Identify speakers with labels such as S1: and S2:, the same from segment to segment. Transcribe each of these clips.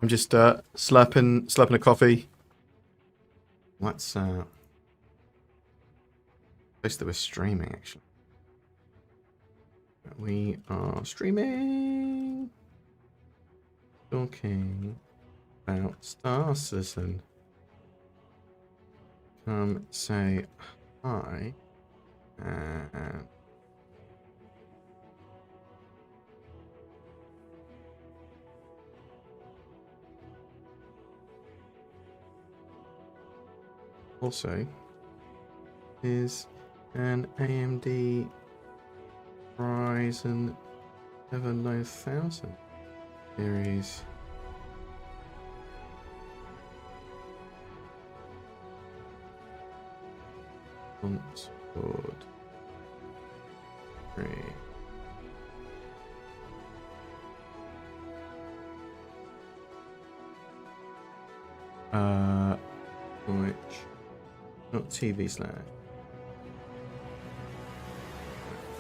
S1: I'm just slurping a coffee. Let's place that we're streaming actually. We are streaming. Talking about Star Citizen. Come say hi. And also is an AMD Ryzen 7 9000 series. Board 3. Which not TV slash.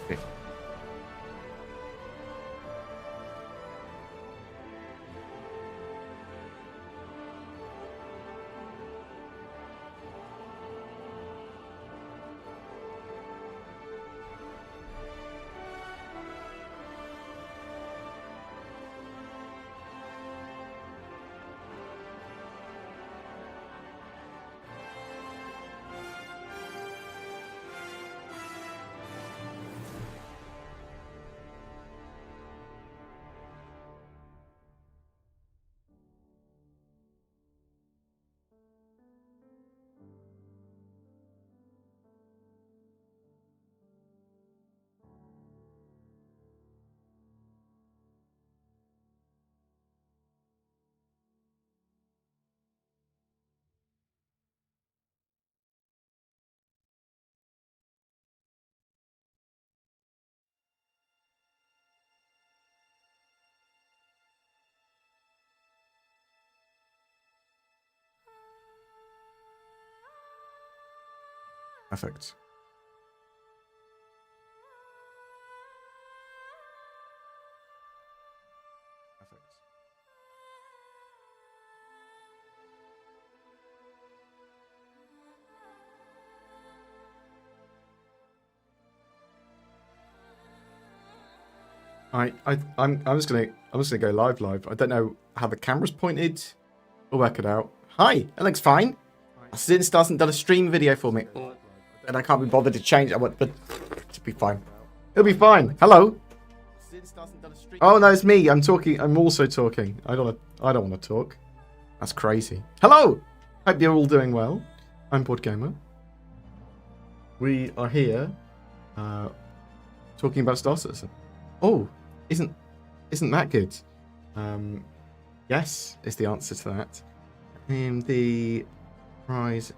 S1: Okay. Perfect. I'm just gonna go live. I don't know how the camera's pointed. We'll work it out. Hi, it looks fine. Since hasn't done a stream video for me, and I can't be bothered to change it. But it'll be fine. It'll be fine. Hello. Oh no, it's me. I'm talking. I'm also talking. I don't want to talk. That's crazy. Hello. Hope you're all doing well. I'm BoredGamer. We are here, talking about Star Citizen. Oh, isn't that good? Yes, is the answer to that. AMD Rise.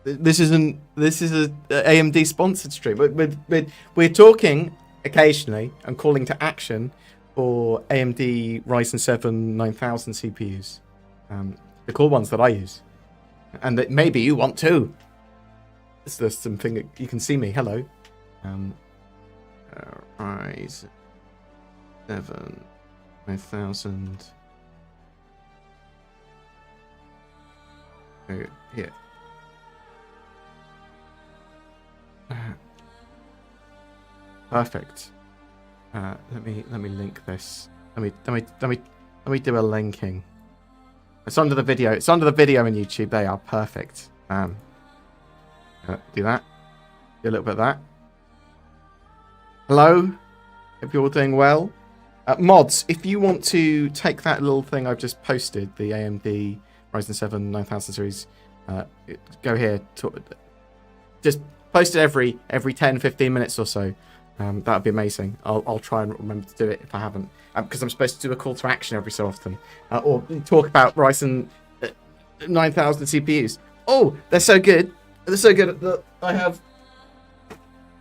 S1: This is a AMD sponsored stream. We're talking occasionally and calling to action for AMD Ryzen 7 9000 CPUs, the cool ones that I use, and that maybe you want too. There's something that you can see me. Hello. Ryzen 7 9000. Oh, here. Perfect. Let me link this. Let me do a linking. It's under the video. It's under the video in YouTube. They are perfect. Do that. Do a little bit of that. Hello. Hope you're all doing well. Mods, if you want to take that little thing I've just posted, the AMD Ryzen 7 9000 series, go here. Just post it every 10-15 minutes or so. That would be amazing. I'll try and remember to do it if I haven't, because I'm supposed to do a call to action every so often, or talk about Ryzen 9000 CPUs. Oh, they're so good. They're so good that I have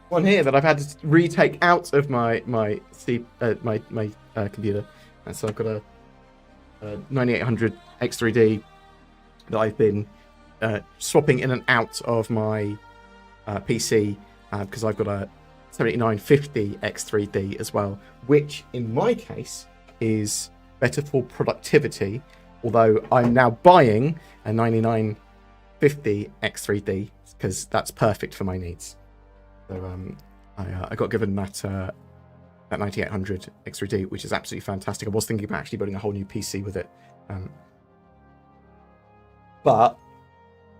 S1: one here that I've had to retake out of my computer, and so I've got a 9800 X3D that I've been swapping in and out of my PC, because I've got a 7950 X3D as well, which in my case is better for productivity. Although I'm now buying a 9950 X3D because that's perfect for my needs. So I got given that 9800 X3D, which is absolutely fantastic. I was thinking about actually building a whole new PC with it. But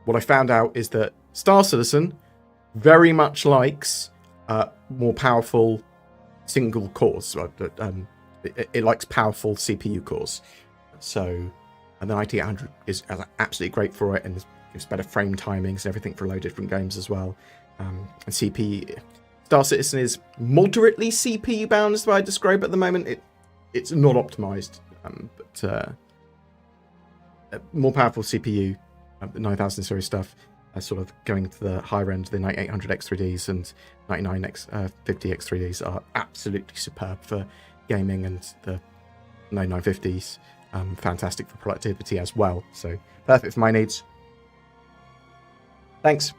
S1: what I found out is that Star Citizen very much likes more powerful single cores. It likes powerful CPU cores. So the 9800 is absolutely great for it, and gives better frame timings and everything for a load of different games as well. And CPU, Star Citizen is moderately CPU bound, is the way I describe it at the moment. It's not optimized, but more powerful CPU, the 9000 series stuff, sort of going to the higher end. The 9800 X3Ds and 9950 X3Ds are absolutely superb for gaming, and the 9950s fantastic for productivity as well. So perfect for my needs. Thanks.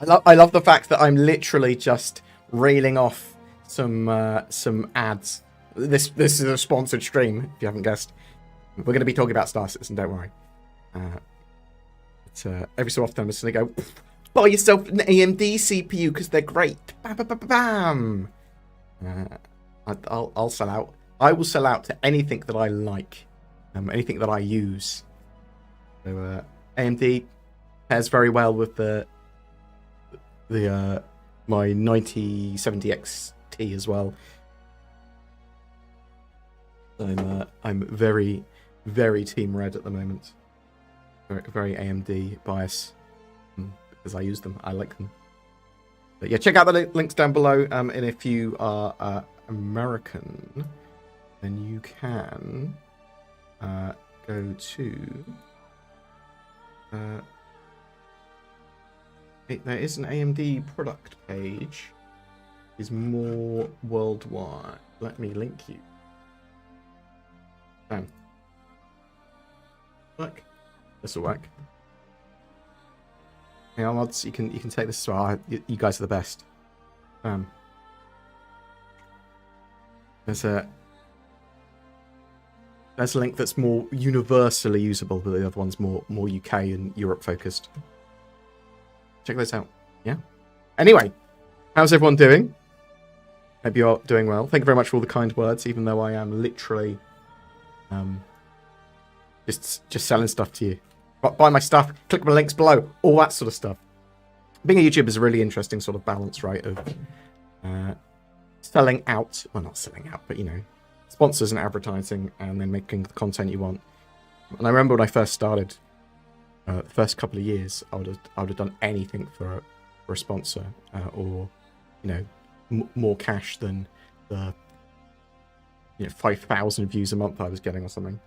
S1: I love the fact that I'm literally just reeling off some ads. This is a sponsored stream, if you haven't guessed. We're going to be talking about Star Citizen, don't worry. But every so often I'm just going to go, buy yourself an AMD CPU because they're great. Bam, bam, bam, bam. I'll sell out. I will sell out to anything that I like, anything that I use. So AMD pairs very well with my 9070 XT as well. I'm very, very Team Red at the moment. Very AMD bias because I use them. I like them. But yeah, check out the links down below. And if you are American, then you can go to. There is an AMD product page. Is more worldwide. Let me link you. Bam. Look, this will work. Hang on, mods. You can take this as well. You guys are the best. There's a link that's more universally usable, but the other one's more UK and Europe focused. Check this out. Yeah. Anyway, how's everyone doing? Hope you're doing well. Thank you very much for all the kind words, even though I am literally just selling stuff to you. Buy my stuff, click my links below, all that sort of stuff. Being a YouTuber is a really interesting sort of balance, right, of selling out, well, not selling out, but, you know, sponsors and advertising, and then making the content you want. And I remember when I first started, the first couple of years, I would have done anything for a sponsor, or, you know, more cash than the 5,000 views a month I was getting or something.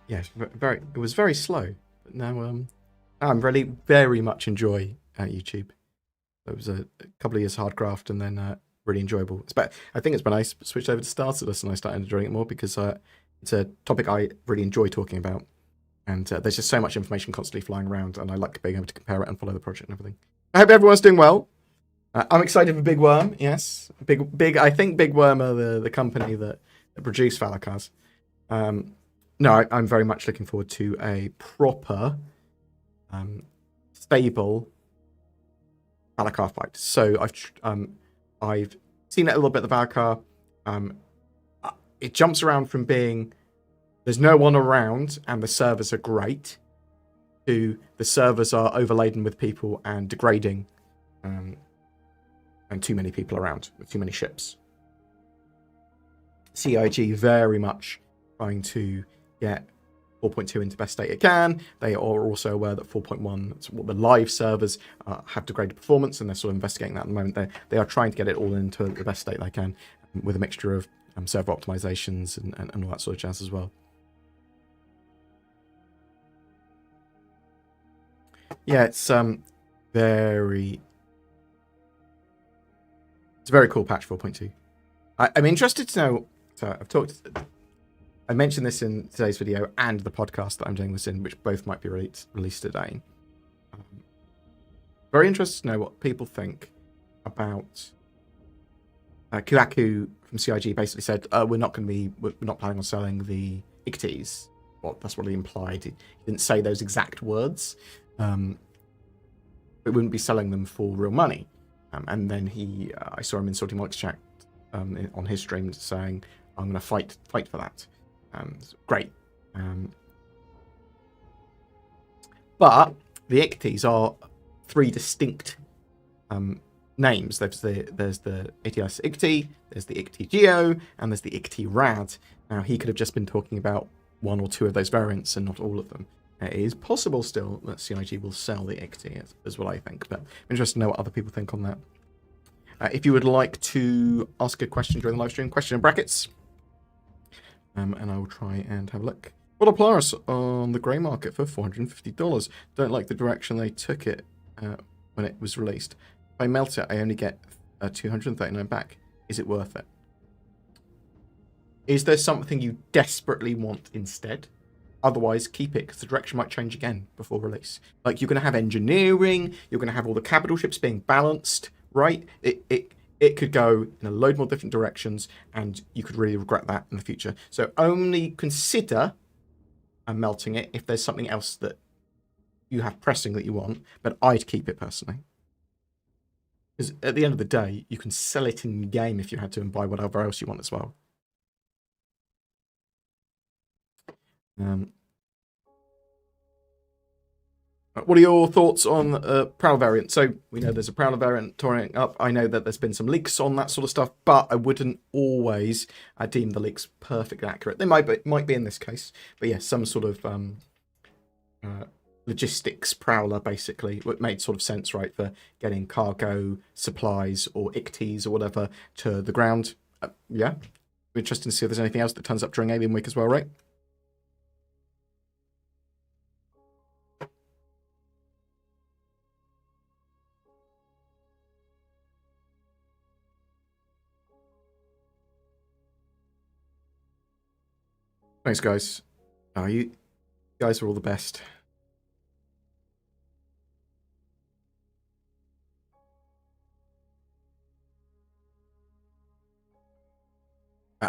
S1: Yeah, it was very slow. But now I'm really very much enjoy YouTube. It was a couple of years hard graft, and then really enjoyable. I think it's when I switched over to Star Citizen and I started enjoying it more, because it's a topic I really enjoy talking about, and there's just so much information constantly flying around, and I like being able to compare it and follow the project and everything. I hope everyone's doing well. I'm excited for Big Worm. Yes, big. I think Big Worm are the company that produce Valakars. No, I'm very much looking forward to a proper, stable Valakar fight. So I've seen it a little bit. The Valakar, it jumps around from being there's no one around and the servers are great, to the servers are overladen with people and degrading, and too many people around with too many ships. CIG very much trying to get 4.2 into best state it can. They are also aware that 4.1, the live servers, have degraded performance, and they're sort of investigating that at the moment. They are trying to get it all into the best state they can, with a mixture of server optimizations and all that sort of jazz as well. Yeah, it's very cool patch 4.2. I'm interested to know. So I mentioned this in today's video and the podcast that I'm doing this in, which both might be released today. Very interested to know what people think about Kuaku from CIG basically said, we're not planning on selling the ICTs. Well, that's what he implied. He didn't say those exact words. We wouldn't be selling them for real money. And then I saw him insulting Mike's chat on his stream, saying, I'm going to fight for that. Great. But the ICTs are 3 distinct names. There's the ATS ICT, there's the ICT Geo, and there's the ICT Rad. Now, he could have just been talking about 1 or 2 of those variants and not all of them. It is possible still that CIG will sell the ICT, is what I think, but I'm interested to know what other people think on that. If you would like to ask a question during the live stream, question in brackets, and I will try and have a look. What a Polaris on the grey market for $450. Don't like the direction they took it when it was released. If I melt it, I only get 239 back. Is it worth it? Is there something you desperately want instead? Otherwise, keep it, because the direction might change again before release. Like, you're going to have engineering, you're going to have all the capital ships being balanced, right? It could go in a load more different directions, and you could really regret that in the future. So only consider melting it if there's something else that you have pressing that you want, but I'd keep it personally. Because at the end of the day, you can sell it in game if you had to and buy whatever else you want as well. What are your thoughts on Prowler variant? So we know there's a Prowler variant touring up. I know that there's been some leaks on that sort of stuff, but I wouldn't always deem the leaks perfectly accurate. They might be in this case, but yeah, some sort of logistics Prowler basically. It made sort of sense, right, for getting cargo, supplies, or ICTs or whatever to the ground. Yeah, interesting to see if there's anything else that turns up during Alien Week as well, right? Thanks, guys. You guys are all the best.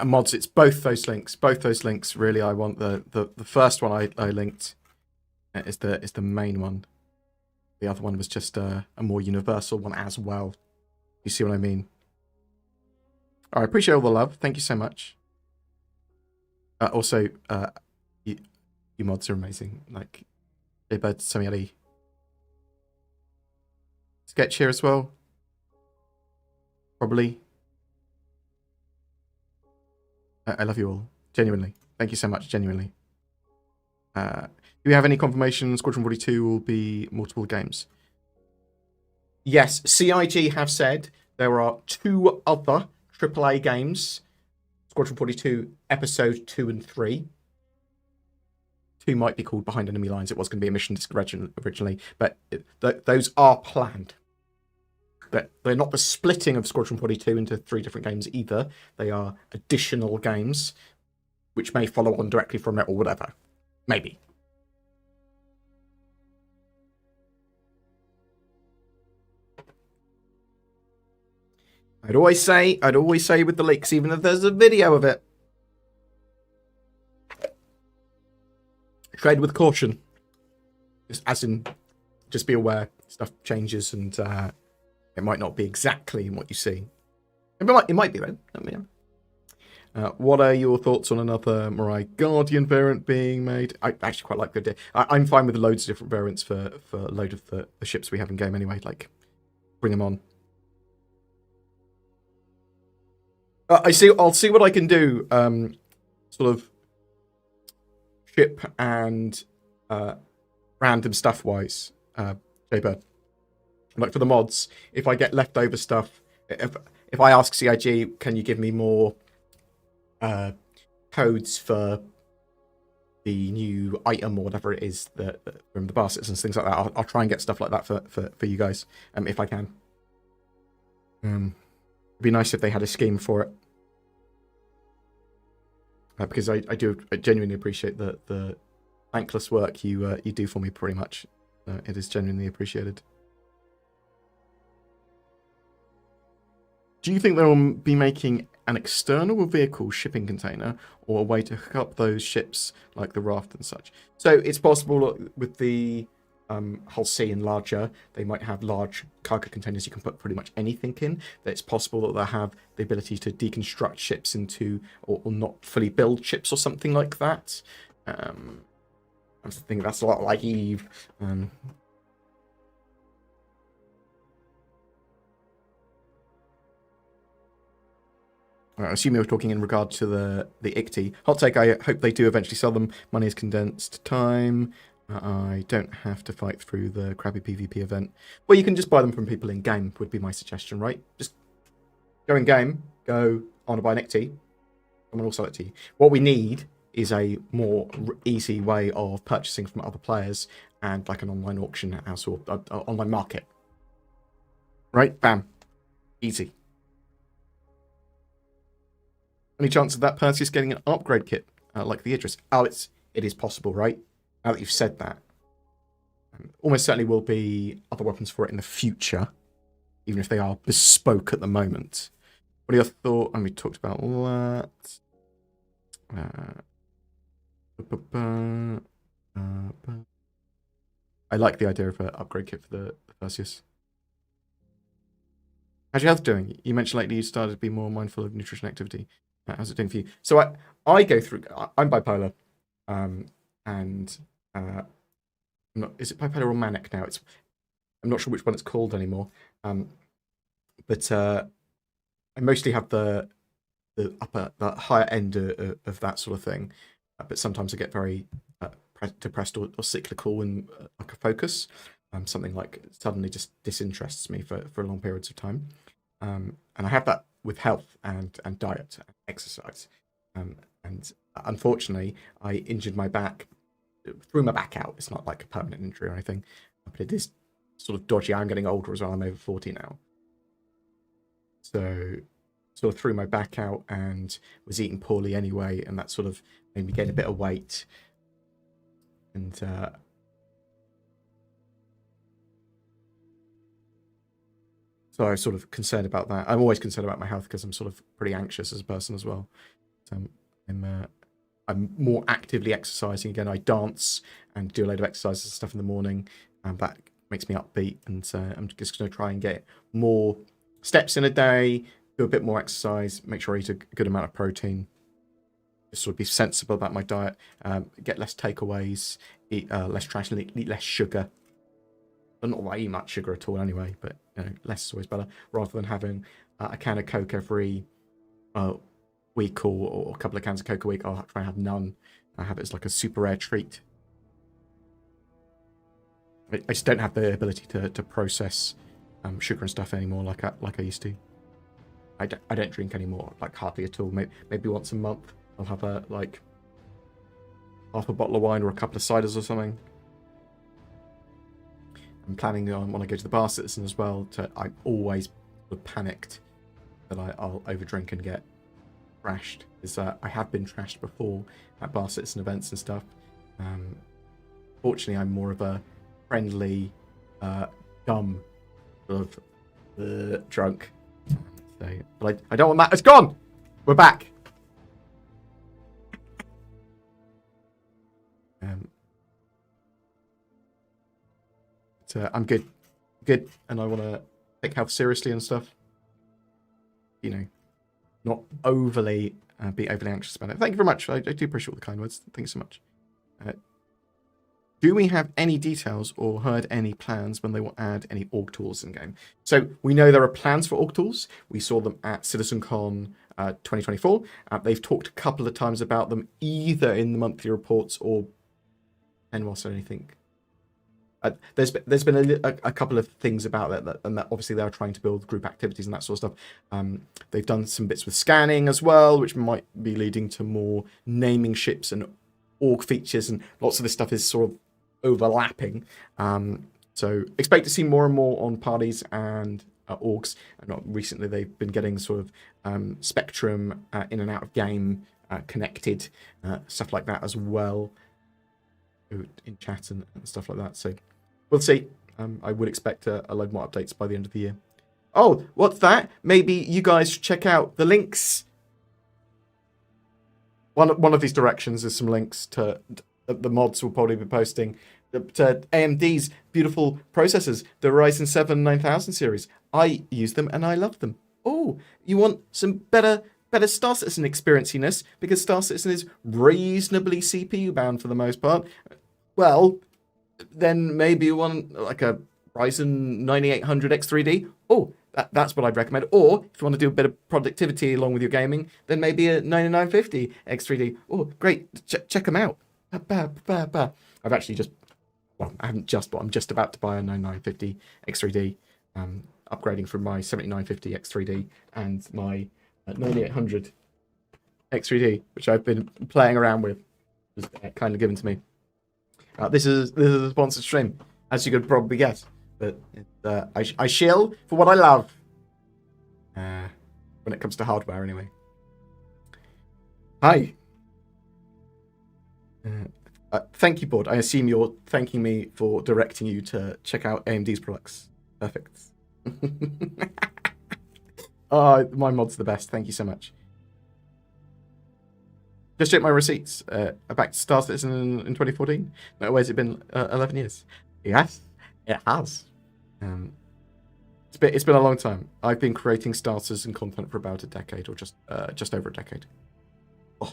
S1: Mods, it's both those links. Both those links, really. I want the first one I linked is the main one. The other one was just a more universal one as well. You see what I mean? I appreciate all the love. Thank you so much. Also, you mods are amazing. Like, Jaybird, Samiari. Sketch here as well. Probably. I love you all. Genuinely. Thank you so much. Genuinely. Do you have any confirmation Squadron 42 will be multiple games? Yes, CIG have said there are 2 other AAA games. Squadron 42 Episode 2 and 3. 2 might be called Behind Enemy Lines. It was going to be a mission disc originally, but those are planned. But they're not the splitting of Squadron 42 into 3 different games either. They are additional games, which may follow on directly from it or whatever. Maybe. I'd always say with the leaks, even if there's a video of it, tread with caution. Just be aware stuff changes and it might not be exactly what you see. It might be though. I mean, what are your thoughts on another Mirai Guardian variant being made? I actually quite like the idea. I'm fine with loads of different variants for a load of the ships we have in game anyway. Like, bring them on. I'll see what I can do. Sort of ship and random stuff wise. Jaybird. Like for the mods, if I get leftover stuff, if I ask CIG, can you give me more codes for the new item or whatever it is from the baskets and things like that, I'll try and get stuff like that for you guys, if I can. It'd be nice if they had a scheme for it, because I genuinely appreciate the thankless work you do for me. Pretty much, it is genuinely appreciated. Do you think they'll be making an external vehicle shipping container or a way to hook up those ships like the raft and such? So it's possible with the Hull C and larger, they might have large cargo containers you can put pretty much anything in. That it's possible that they'll have the ability to deconstruct ships into, or not fully build ships or something like that. I'm thinking that's a lot like Eve. I assume you were talking in regard to the ICTY. Hot take, I hope they do eventually sell them. Money is condensed time. I don't have to fight through the crappy PvP event. Well, you can just buy them from people in game, would be my suggestion, right? Just go in game, go, I want to buy an ICTY, someone will sell it to you. What we need is a more easy way of purchasing from other players and like an online auction house or online market. Right? Bam. Easy. Any chance of that Perseus getting an upgrade kit like the Idris? Oh, it is possible, right? Now that you've said that. Almost certainly will be other weapons for it in the future, even if they are bespoke at the moment. What are your thoughts? And we talked about all that. I like the idea of an upgrade kit for the Perseus. How's your health doing? You mentioned lately you started to be more mindful of nutrition activity. How's it doing for you? So I go through. I'm bipolar, and is it bipolar or manic now? I'm not sure which one it's called anymore. But I mostly have the higher end of that sort of thing. But sometimes I get very depressed or cyclical in like a focus. Something like suddenly just disinterests me for long periods of time. And I have that with health and diet and exercise. And unfortunately, I injured my back, threw my back out. It's not like a permanent injury or anything, but it is sort of dodgy. I'm getting older as well. I'm over 40 now. So sort of threw my back out and was eating poorly anyway, and that sort of made me gain a bit of weight. And so I was sort of concerned about that. I'm always concerned about my health because I'm sort of pretty anxious as a person as well. So I'm more actively exercising again. I dance and do a load of exercises and stuff in the morning, and that makes me upbeat. And I'm just going to try and get more steps in a day, do a bit more exercise, make sure I eat a good amount of protein, just sort of be sensible about my diet, get less takeaways, eat less trash, and eat less sugar. Well, not that I eat much sugar at all anyway, but less is always better, rather than having a can of Coke every week or a couple of cans of Coke a week. I'll try and have none. I have it as like a super rare treat. I just don't have the ability to process sugar and stuff anymore like I used to. I don't drink anymore, like hardly at all. Maybe once a month I'll have like half a bottle of wine or a couple of ciders or something. I'm planning on, when I go to the Bar Citizen as well, I'm always panicked that I'll overdrink and get trashed. I have been trashed before at Bar Citizen events and stuff. Fortunately, I'm more of a friendly, dumb sort of drunk. So, but I don't want that. It's gone! We're back! I'm good, and I want to take health seriously and stuff. Not overly be overly anxious about it. Thank you very much. I do appreciate all the kind words. Thank you so much. Do we have any details or heard any plans when they will add any org tools in game? So we know there are plans for org tools. We saw them at CitizenCon 2024. They've talked a couple of times about them, either in the monthly reports or whilst anything. There's been a couple of things about that, and that obviously they are trying to build group activities and that sort of stuff. They've done some bits with scanning as well, which might be leading to more naming ships and org features, and lots of this stuff is sort of overlapping. So expect to see more and more on parties and orgs. And recently they've been getting sort of Spectrum in and out of game connected, stuff like that as well, in chat and stuff like that. So we'll see. I would expect a load more updates by the end of the year. Oh, what's that? Maybe you guys should check out the links. One of these directions is some links to the mods we'll probably be posting to AMD's beautiful processors, the Ryzen 7 9000 series. I use them and I love them. Oh, you want some better Star Citizen experienciness because Star Citizen is reasonably CPU bound for the most part. Well, then maybe you want like a Ryzen 9800 X3D. Oh, that's what I'd recommend. Or if you want to do a bit of productivity along with your gaming, then maybe a 9950 X3D. Oh, great. Check them out. I've actually just, well, I haven't just, but I'm just about to buy a 9950 X3D, upgrading from my 7950 X3D and my 9800 X3D, which I've been playing around with, was kind of given to me. This is a sponsored stream, as you could probably guess. But I shill for what I love. When it comes to hardware, anyway. Hi. Thank you, Board. I assume you're thanking me for directing you to check out AMD's products. Perfect. Oh, my mod's the best. Thank you so much. Just check my receipts. Back to Star Citizen in 2014. No, where's it been? 11 years. Yes, it has. It's been a long time. I've been creating starters and content for about a decade, or just over a decade. Oh.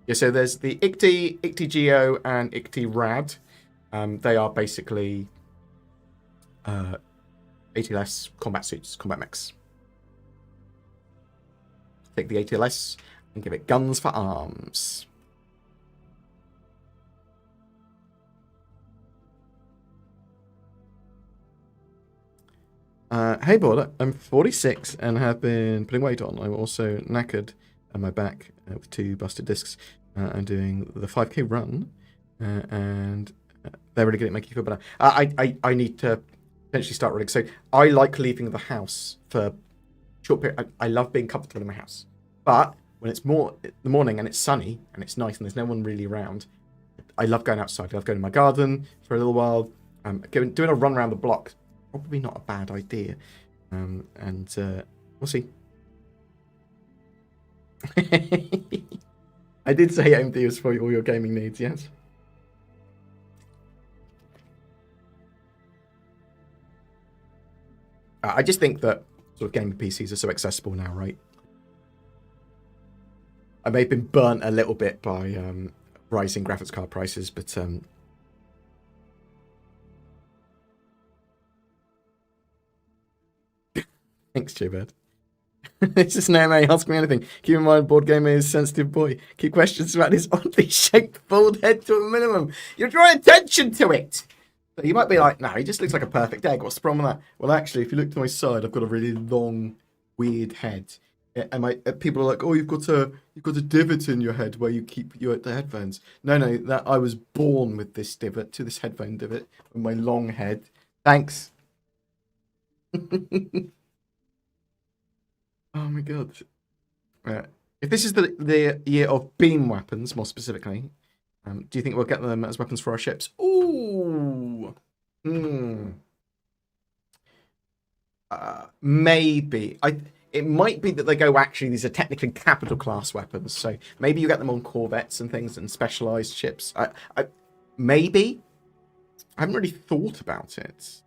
S1: Yeah, so there's the ICTY Geo, and ICTY Rad. They are basically ATLS combat suits, combat mechs. Take the ATLS and give it guns for arms. Hey, Border, I'm 46 and have been putting weight on. I'm also knackered on my back with 2 busted discs. I'm doing the 5K run, and they're really good at making you feel better. I need to potentially start running. So I like leaving the house for short period. I love being comfortable in my house, but when it's more the morning and it's sunny and it's nice and there's no one really around, I love going outside. I love going to my garden for a little while. Doing a run around the block, probably not a bad idea. And we'll see. I did say AMD is for all your gaming needs, yes. I just think that sort of gaming PCs are so accessible now, right? I may have been burnt a little bit by rising graphics card prices, but thanks, J-Bird. It's just no man, ask me anything. Keep in mind, BoredGamer is a sensitive boy. Keep questions about his oddly shaped bald head to a minimum. You're drawing attention to it. So you might be like, no, he just looks like a perfect egg. What's the problem with that? Well, actually, if you look to my side, I've got a really long, weird head. And people are like, oh, you've got a divot in your head where you keep the headphones. No, that I was born with this divot, to this headphone divot, with my long head. Thanks. Oh my god. If this is the year of beam weapons, more specifically, do you think we'll get them as weapons for our ships? Ooh. Maybe. It might be that they go, actually, these are technically capital class weapons, so maybe you get them on corvettes and things and specialized ships. Maybe. I haven't really thought about it.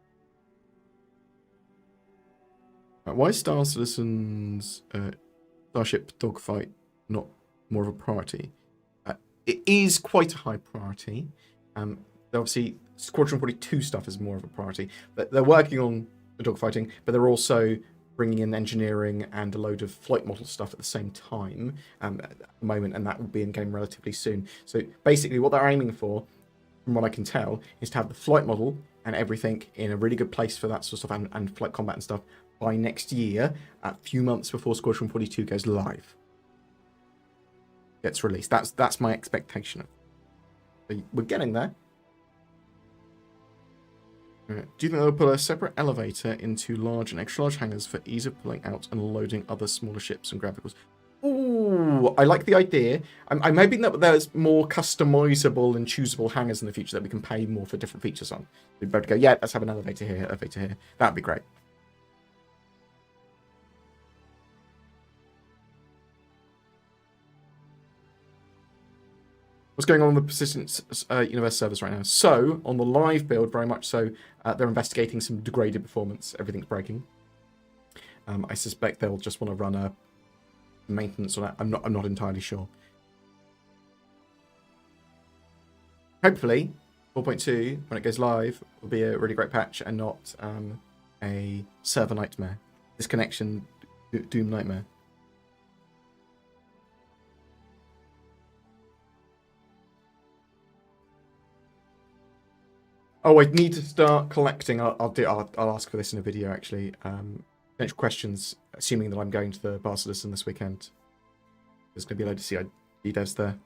S1: Why is Star Citizen's Starship dogfight not more of a priority? It is quite a high priority. Obviously, Squadron 42 stuff is more of a priority. But they're working on the dogfighting, but they're also bringing in engineering and a load of flight model stuff at the same time at the moment, and that will be in game relatively soon. So basically, what they're aiming for, from what I can tell, is to have the flight model and everything in a really good place for that sort of stuff and flight combat and stuff by next year, a few months before Squadron 42 goes live. Gets released. That's my expectation. We're getting there. Do you think they'll put a separate elevator into large and extra large hangars for ease of pulling out and loading other smaller ships and graviticals? Ooh, I like the idea. I'm hoping that there's more customizable and choosable hangers in the future that we can pay more for different features on. We'd be able to go, yeah, let's have an elevator here, elevator here. That'd be great. What's going on the Persistent Universe servers right now? So, on the live build, very much so, they're investigating some degraded performance. Everything's breaking. I suspect they'll just want to run a maintenance on that. I'm not entirely sure. Hopefully, 4.2, when it goes live, will be a really great patch and not a server nightmare. Disconnection, doom nightmare. Oh, I need to start collecting. I'll ask for this in a video actually. Potential questions, assuming that I'm going to the Barcelona this weekend. There's going to be a load of CID devs there.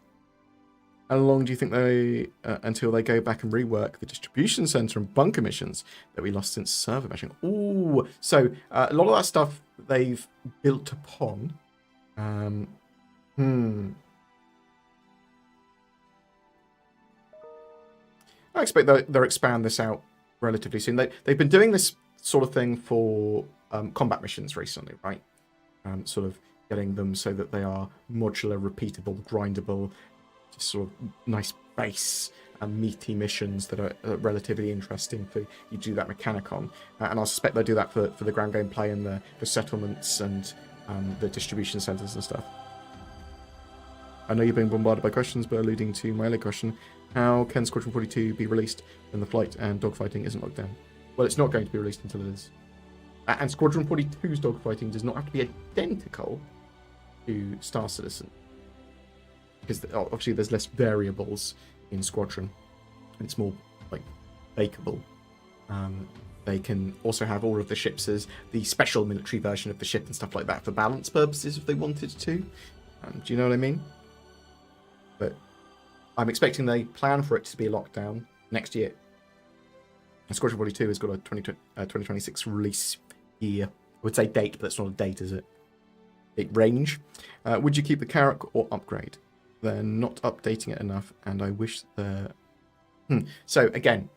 S1: How long do you think they until they go back and rework the distribution center and bunker missions that we lost since server meshing? Ooh, so a lot of that stuff they've built upon. I expect they'll expand this out relatively soon. They've been doing this sort of thing for combat missions recently, right? Sort of getting them so that they are modular, repeatable, grindable, just sort of nice base and meaty missions that are relatively interesting for you to do that mechanic on. And I suspect they'll do that for the ground gameplay and the settlements and the distribution centers and stuff. I know you're being bombarded by questions, but alluding to my earlier question, how can Squadron 42 be released when the flight and dogfighting isn't locked down? Well, it's not going to be released until it is. And Squadron 42's dogfighting does not have to be identical to Star Citizen. Because obviously there's less variables in Squadron. And it's more, like, bakeable. They can also have all of the ships as the special military version of the ship and stuff like that for balance purposes if they wanted to. Do you know what I mean? But I'm expecting they plan for it to be locked down next year. And Squadron 42 has got a 2026 release year. I would say date, but that's not a date, is it? Date range. Would you keep the Carrack or upgrade? They're not updating it enough, and I wish they're... So, again,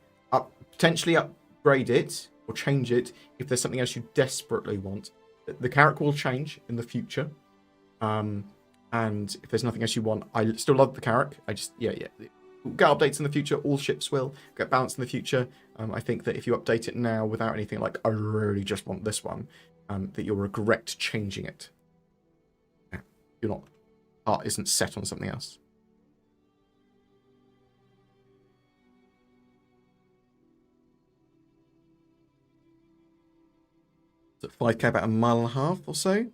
S1: potentially upgrade it or change it if there's something else you desperately want. The Carrack will change in the future. And if there's nothing else you want, I still love the Carrack. I just, yeah. We'll get updates in the future. All ships will get balanced in the future. I think that if you update it now without anything like, I really just want this one, that you'll regret changing it. Yeah. You're not, heart isn't set on something else. Is it 5k about a mile and a half or so?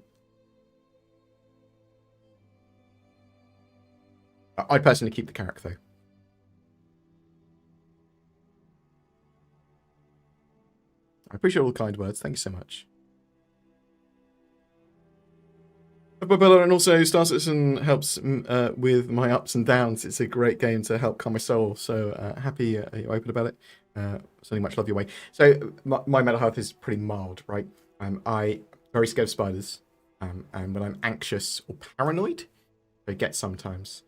S1: I'd personally keep the Carrack, though. I appreciate all the kind words. Thank you so much. And also, Star Citizen helps with my ups and downs. It's a great game to help calm my soul. So happy you're open about it. Sending much love your way. So my mental health is pretty mild, right? I'm very scared of spiders. And when I'm anxious or paranoid, I get sometimes.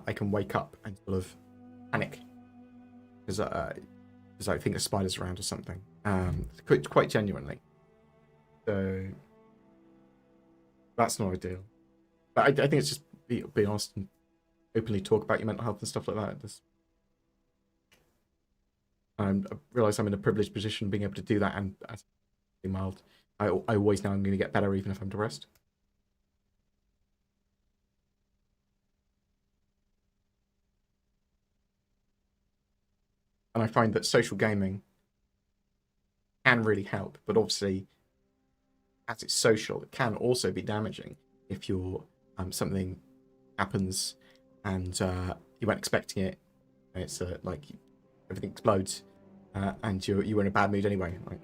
S1: I can wake up and sort of panic because I think a spider's around or something. Quite genuinely. So that's not ideal. But I think it's just be honest and openly talk about your mental health and stuff like that. I realise I'm in a privileged position being able to do that, and that's mild. I always know I'm going to get better even if I'm depressed. And I find that social gaming can really help, but obviously, as it's social, it can also be damaging if you're something happens and you weren't expecting it. And it's like everything explodes, and you're in a bad mood anyway. Like,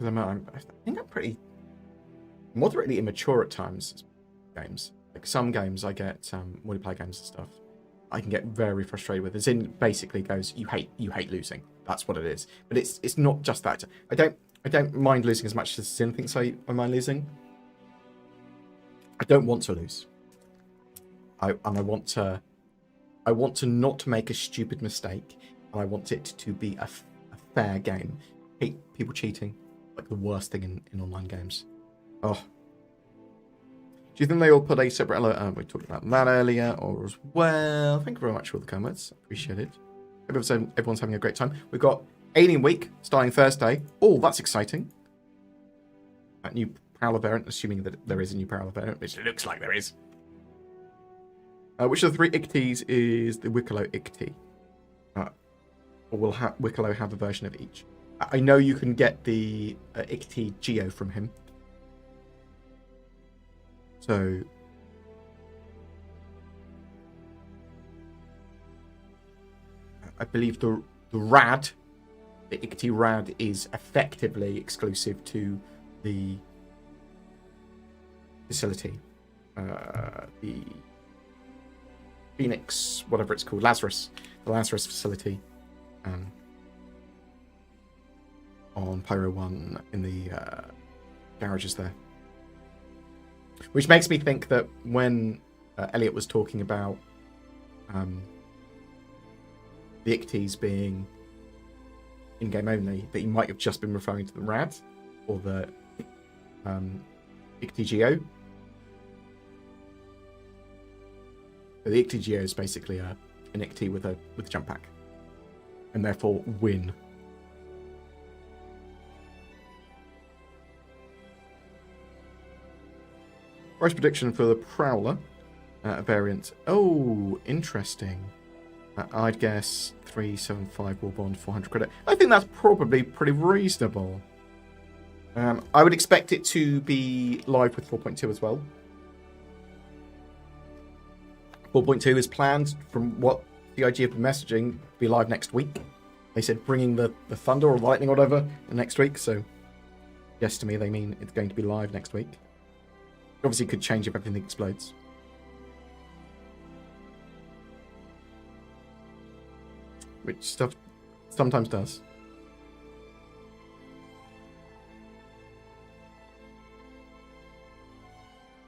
S1: I think I'm pretty moderately immature at times. Games. Like some games I get multiplayer games and stuff I can get very frustrated with. As in basically goes, you hate losing. That's what it is. But it's not just that. I don't mind losing as much as Sin thinks I mind losing. I don't want to lose. I want to not make a stupid mistake, and I want it to be a fair game. I hate people cheating, like the worst thing in online games. Oh. Do you think they all put a separate alert? We talked about that earlier, or as well. Thank you very much for all the comments. Appreciate it. Everyone's having a great time. We've got Alien Week starting Thursday. Oh, that's exciting. That new Prowler variant, assuming that there is a new Prowler variant, which looks like there is. Which of the 3 Icties is the Wicklow Ictie? Or will Wicklow have a version of each? I know you can get the Ictie Geo from him. So... I believe the Rad, the Ictie Rad, is effectively exclusive to the facility. The Phoenix, whatever it's called, Lazarus. The Lazarus facility on Pyro 1 in the garages there. Which makes me think that when Elliot was talking about the Icties being in-game only, that he might have just been referring to the Rad or the Ictie Geo. So the Ictie Geo is basically an Ictie with a jump pack, and therefore win. Price prediction for the Prowler variant. Oh, interesting. I'd guess 375 War Bond, 400 credit. I think that's probably pretty reasonable. I would expect it to be live with 4.2 as well. 4.2 is planned, from what the IG have been messaging, to be live next week. They said bringing the thunder or lightning or whatever next week, so yes, to me they mean it's going to be live next week. Obviously it could change if everything explodes. Which stuff sometimes does.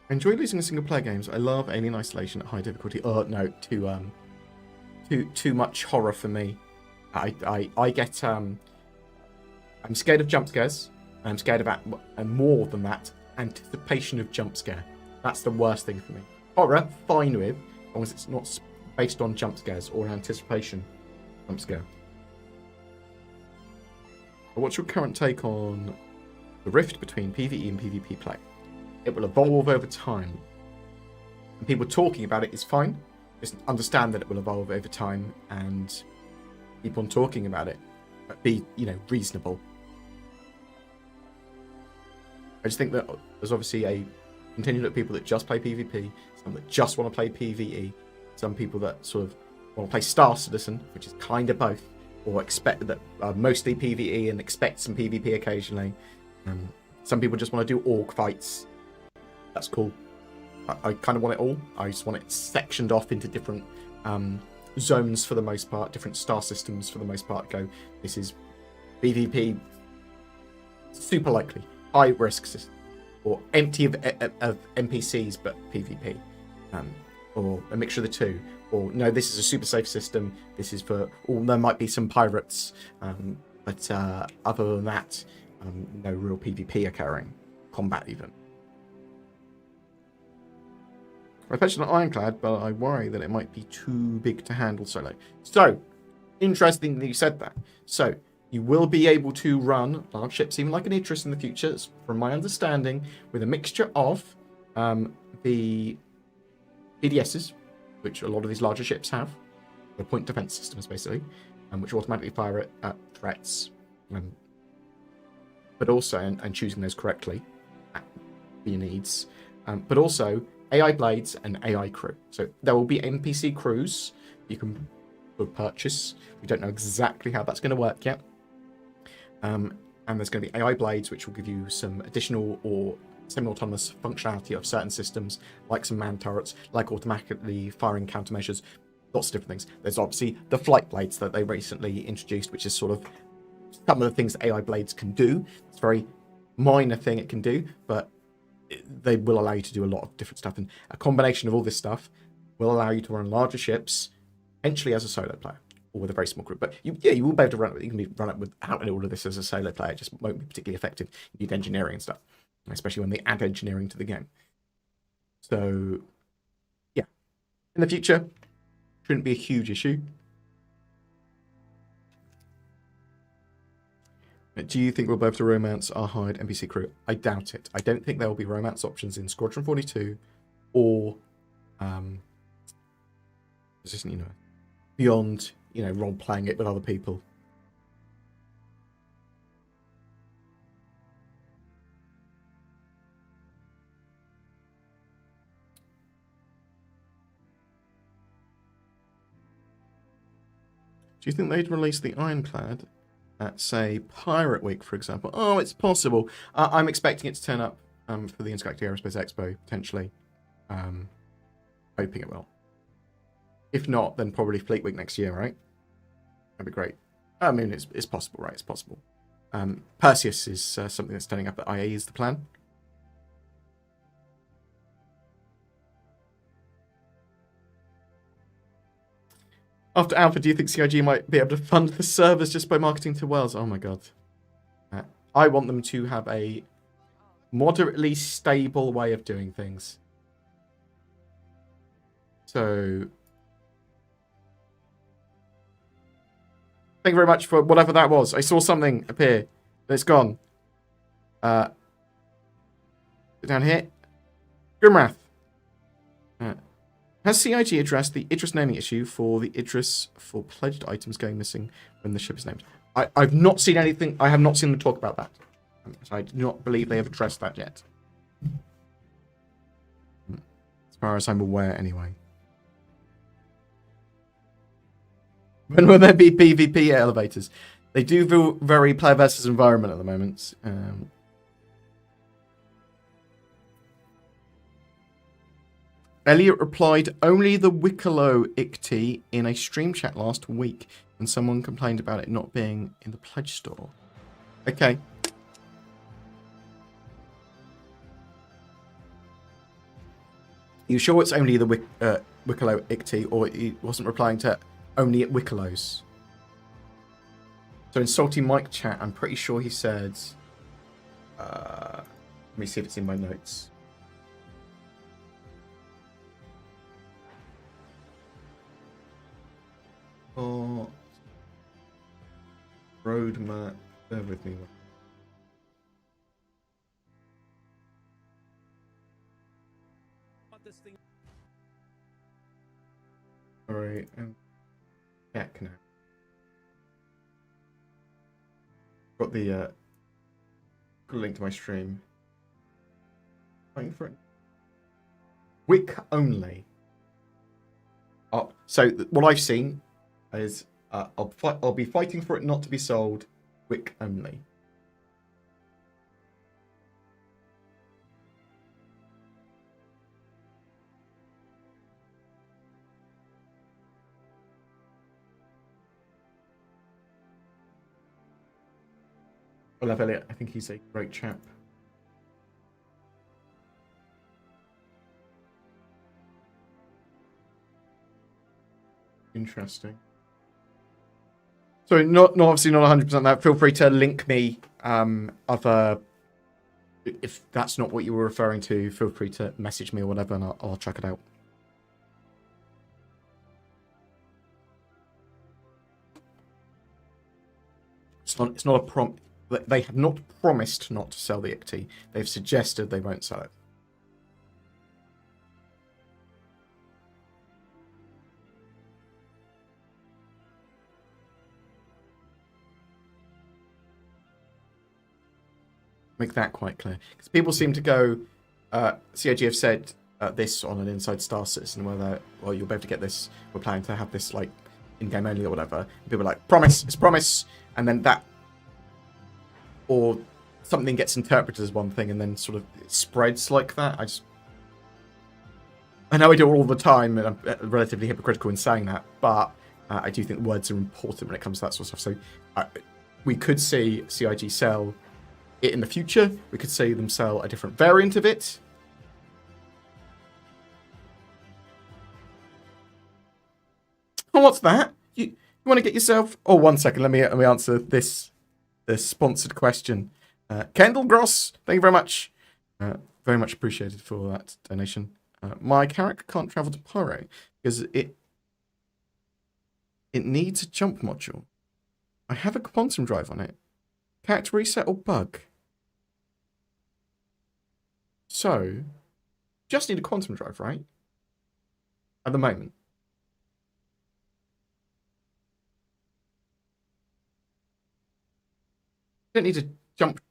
S1: I enjoy losing single player games. I love Alien Isolation at high difficulty. Oh no, too much horror for me. I get I'm scared of jump scares. I'm scared of and more than that, anticipation of jump scare. That's the worst thing for me. Horror, fine with, as long as it's not based on jump scares or anticipation jump scare. But what's your current take on the rift between PvE and PvP play? It will evolve over time. And people talking about it is fine. Just understand that it will evolve over time and keep on talking about it. But be, reasonable. I just think that there's obviously a contingent of people that just play PvP, some that just want to play PvE, some people that sort of want to play Star Citizen, which is kind of both, or expect that mostly PvE and expect some PvP occasionally. Some people just want to do orc fights. That's cool. I kind of want it all. I just want it sectioned off into different zones for the most part, different star systems for the most part. Go, this is PvP, super likely, high risk system, or empty of NPCs but PvP, or a mixture of the two. Or no, this is a super safe system. This is for, or there might be some pirates, but other than that, no real PvP occurring, combat even. I patched on Ironclad, but I worry that it might be too big to handle solo. So, interesting that you said that. So, you will be able to run large ships, even like an Idris in the future, from my understanding, with a mixture of the PDSs, which a lot of these larger ships have, the point defense systems basically, which automatically fire at threats, but also, and choosing those correctly for your needs, but also AI blades and AI crew. So there will be NPC crews you can purchase. We don't know exactly how that's going to work yet. And there's going to be AI blades, which will give you some additional or semi-autonomous functionality of certain systems, like some man turrets, like automatically firing countermeasures, lots of different things. There's obviously the flight blades that they recently introduced, which is sort of some of the things that AI blades can do. It's a very minor thing it can do, but they will allow you to do a lot of different stuff. And a combination of all this stuff will allow you to run larger ships, potentially as a solo player or with a very small group. But you will be able to run it. You can run it without all of this as a solo player. It just won't be particularly effective. You need engineering and stuff, especially when they add engineering to the game. So, yeah, in the future, shouldn't be a huge issue. Do you think we'll be able to romance our hired NPC crew? I doubt it. I don't think there will be romance options in Squadron 42 or beyond, role playing it with other people. Do you think they'd release the Ironclad at, say, Pirate Week, for example? Oh, it's possible. I'm expecting it to turn up for the Intergalactic Aerospace Expo, potentially. Hoping it will. If not, then probably Fleet Week next year, right? That'd be great. I mean, it's possible, right? It's possible. Perseus is something that's turning up at IA is the plan. After Alpha, do you think CIG might be able to fund the servers just by marketing to Wells? Oh my god. I want them to have a moderately stable way of doing things. So, thank you very much for whatever that was. I saw something appear, and it's gone. Down here. Grimrath. Has CIG addressed the Idris naming issue for the Idris for pledged items going missing when the ship is named? I've not seen anything. I have not seen them talk about that. I do not believe they have addressed that yet. As far as I'm aware, anyway. When will there be PvP elevators? They do feel very player versus environment at the moment. Elliot replied, only the Wicklow ICT in a stream chat last week when someone complained about it not being in the pledge store. Okay. You sure it's only the Wicklow ICT, or he wasn't replying to only at Wicklow's? So in Salty Mike chat, I'm pretty sure he said... let me see if it's in my notes. Oh, roadmap. Bear with me. Alright, back now. Got the link to my stream. Waiting for it. Wick only. Oh, so what I've seen is I'll be fighting for it not to be sold, Wick only. I love Elliot. I think he's a great chap. Interesting. So not obviously not 100% that. Feel free to link me other. If that's not what you were referring to, feel free to message me or whatever, and I'll check it out. It's not a prom. They have not promised not to sell the ICT. They've suggested they won't sell it. Make that quite clear, because people seem to go. CIG have said this on an Inside Star Citizen, where well, you'll be able to get this. We're planning to have this like in-game only or whatever. And people are like, promise, it's promise, and then that, or something gets interpreted as one thing and then sort of spreads like that. I know I do it all the time, and I'm relatively hypocritical in saying that, but I do think words are important when it comes to that sort of stuff. So We could see CIG sell it in the future. We could see them sell a different variant of it. Oh, what's that? You want to get yourself? Oh, 1 second. Let me answer this sponsored question. Kendall Gross, thank you very much. Very much appreciated for that donation. My character can't travel to Pyro because it needs a jump module. I have a quantum drive on it. Character reset or bug? So, just need a quantum drive, right? At the moment. You don't need to jump.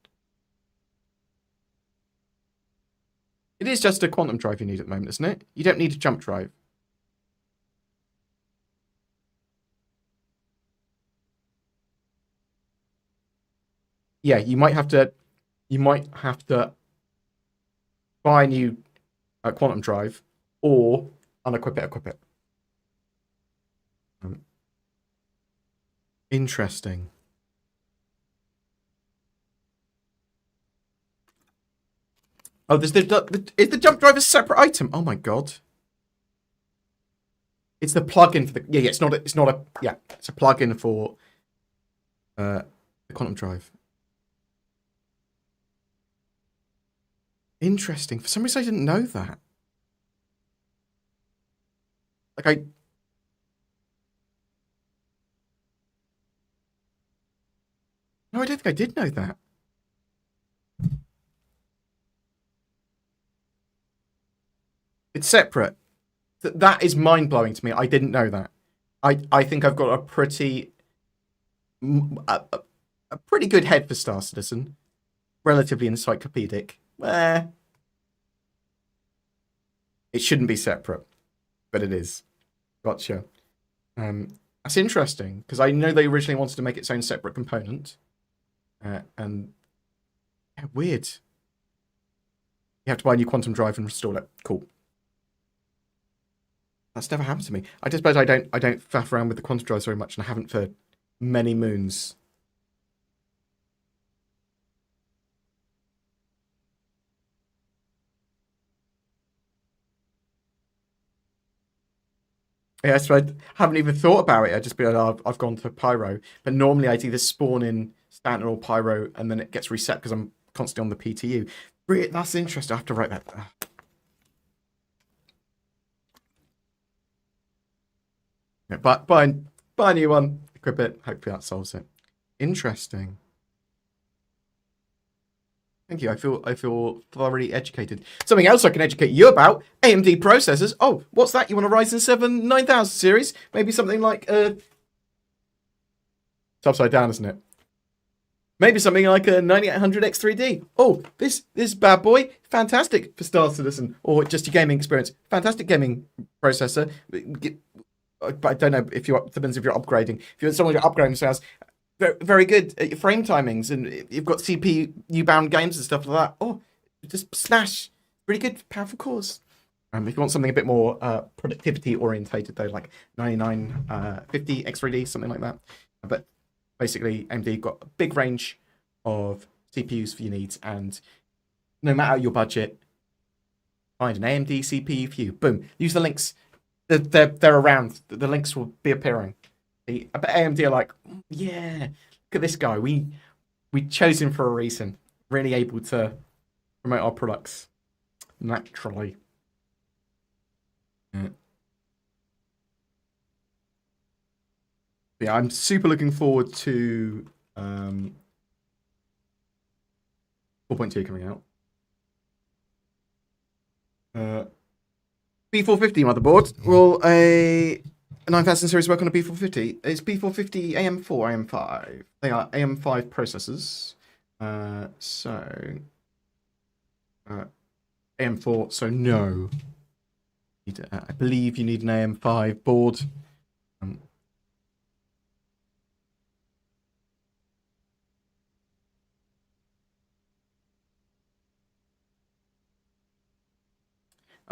S1: It is just a quantum drive you need at the moment, isn't it? You don't need a jump drive. Yeah, you might have to buy a new quantum drive or unequip it, equip it. Interesting. Oh, is the jump drive a separate item? Oh my god. It's the plugin for the it's not a it's a plugin for the quantum drive. Interesting. For some reason I didn't know that. Like No, I don't think I did know that. It's separate. That is mind-blowing to me. I didn't know that. I think I've got a pretty good head for Star Citizen. Relatively encyclopedic. It shouldn't be separate, but it is. Gotcha. That's interesting, because I know they originally wanted to make its own separate component. And yeah, weird. You have to buy a new quantum drive and install it. Cool. That's never happened to me. I just suppose I don't faff around with the quantum drives very much, and I haven't for many moons. Yeah, so I haven't even thought about it. I just be like, oh, I've gone to Pyro, but normally I'd either spawn in Stanton or Pyro, and then it gets reset because I'm constantly on the PTU. That's interesting. I have to write that down. Yeah, buy a new one, equip it. Hopefully that solves it. Interesting. Thank you. I feel thoroughly educated. Something else I can educate you about: AMD processors. Oh, what's that? You want a Ryzen 7 9000 series? Maybe something like it's upside down, isn't it? Maybe something like a 9800 X3D. Oh, this bad boy, fantastic for Star Citizen or just your gaming experience. Fantastic gaming processor. But I don't know if depends if you're upgrading. If you're someone who's upgrading themselves, very good at your frame timings, and you've got CPU bound games and stuff like that. Oh, just smash. Really good, powerful cores. If you want something a bit more productivity orientated, though, like 9950 X3D, something like that. But basically, AMD got a big range of CPUs for your needs, and no matter your budget, find an AMD CPU for you. Boom. Use the links. They're around. The links will be appearing. But AMD are like, yeah, look at this guy. We chose him for a reason. Really able to promote our products naturally. Yeah, I'm super looking forward to 4.2 coming out. B450 motherboard. Will a 9000 series work on a B450? It's B450 AM4, AM5. They are AM5 processors. AM4, so no. I believe you need an AM5 board.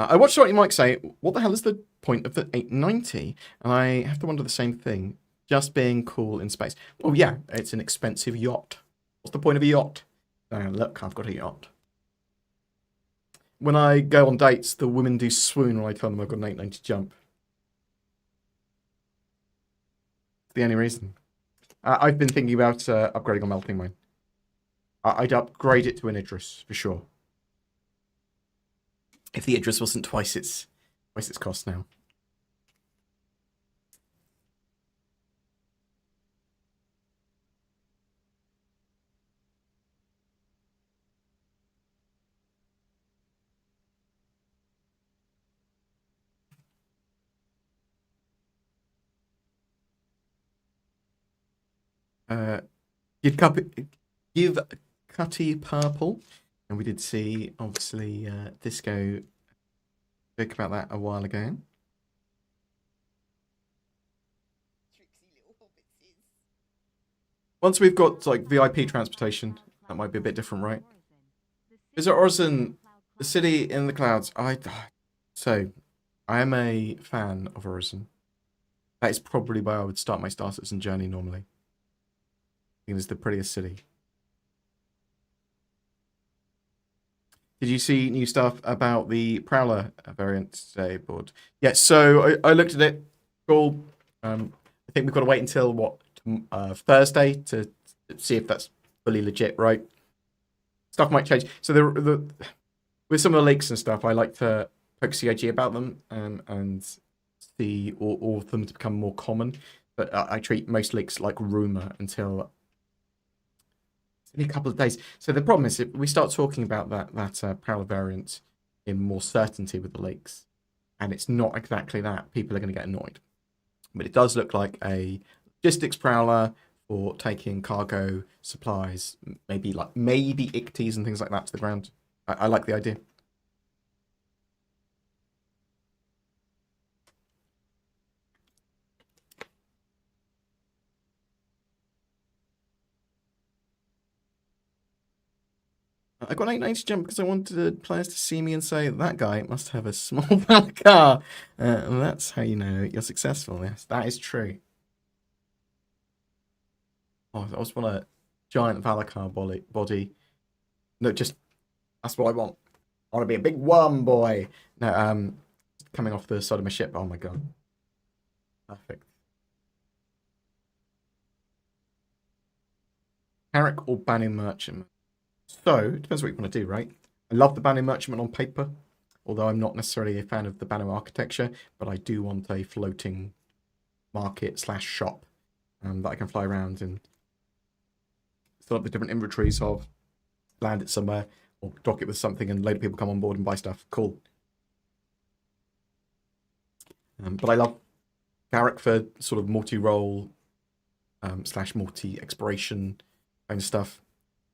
S1: I watched what you might say. What the hell is the point of the 890? And I have to wonder the same thing. just being cool in space. Oh yeah, it's an expensive yacht. What's the point of a yacht? Look, I've got a yacht. When I go on dates, the women do swoon when I tell them I've got an 890 jump. It's the only reason. I've been thinking about upgrading on melting mine. I'd upgrade it to an Idris for sure. If the Idris wasn't twice its cost now. Give Cutty purple, and we did see obviously Disco spoke about that a while ago. Once we've got like VIP transportation, that might be a bit different, right? Is it Orison, the city in the clouds? So I am a fan of Orison. That is probably where I would start my Star Citizen journey normally. I think it's the prettiest city. Did you see new stuff about the Prowler variant today, Bored? Yeah, so I looked at it. Cool. I think we've got to wait until what Thursday to see if that's fully legit, right? Stuff might change. So with some of the leaks and stuff, I like to poke CIG about them and see all of them to become more common. But I treat most leaks like rumor until in a couple of days. So the problem is if we start talking about that parallel variant in more certainty with the leaks, and it's not exactly that, people are going to get annoyed. But it does look like a logistics prowler for taking cargo, supplies, maybe ICTs and things like that to the ground. I like the idea. I got an 890 jump because I wanted players to see me and say, that guy must have a small car. And that's how you know you're successful. Yes, that is true. Oh, I just want a giant Valacar body. No, just, that's what I want. I want to be a big worm boy. No, coming off the side of my ship. Oh my god. Perfect. Carrick or Banning Merchantman? So, it depends what you want to do, right? I love the Banning Merchantman on paper, although I'm not necessarily a fan of the Banner architecture, but I do want a floating market / shop that I can fly around and fill up the different inventories of, land it somewhere, or dock it with something and a load of people come on board and buy stuff. Cool. But I love Carrick for sort of multi-role / multi-exploration kind of stuff.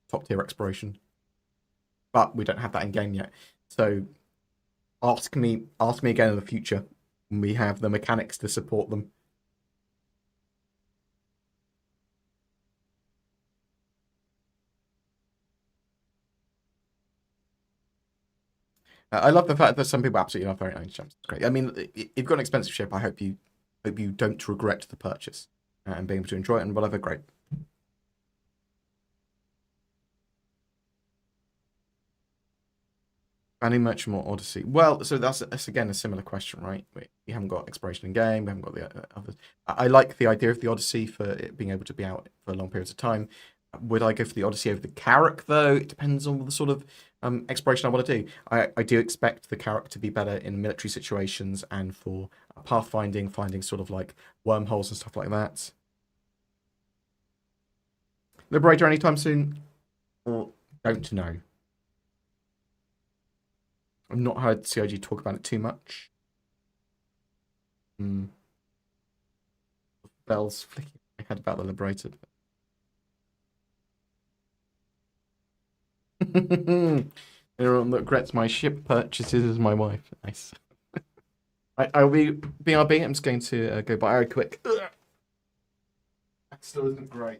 S1: Top tier exploration. But we don't have that in game yet. So ask me again in the future when we have the mechanics to support them. I love the fact that some people absolutely love very nice jumps. It's great. I mean, if you've got an expensive ship, I hope you don't regret the purchase and being able to enjoy it and whatever. Great. Banning Merchant or Odyssey? Well, so that's again a similar question, right? We haven't got exploration in game. We haven't got the others. I like the idea of the Odyssey for it being able to be out for long periods of time. Would I go for the Odyssey over the Carrack though? It depends on the sort of exploration I want to do. I do expect the Carrack to be better in military situations and for pathfinding, finding sort of like wormholes and stuff like that. Liberator anytime soon? Or don't know. I've not heard CIG talk about it too much. Bells flicking my head about the Liberator. Everyone that regrets my ship purchases is my wife. Nice. I'll be BRB. I'm just going to go by very quick. That still isn't great.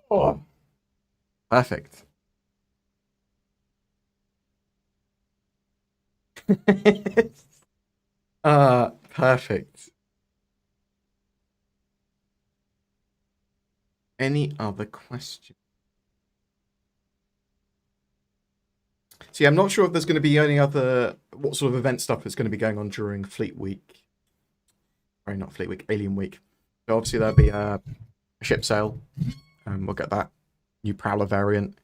S1: Oh, perfect. Perfect. Any other question? See, I'm not sure if there's going to be any other what sort of event stuff that's going to be going on during Fleet Week. Sorry, not Fleet Week, Alien Week. So obviously there'll be a ship sale. We'll get that new Prowler variant,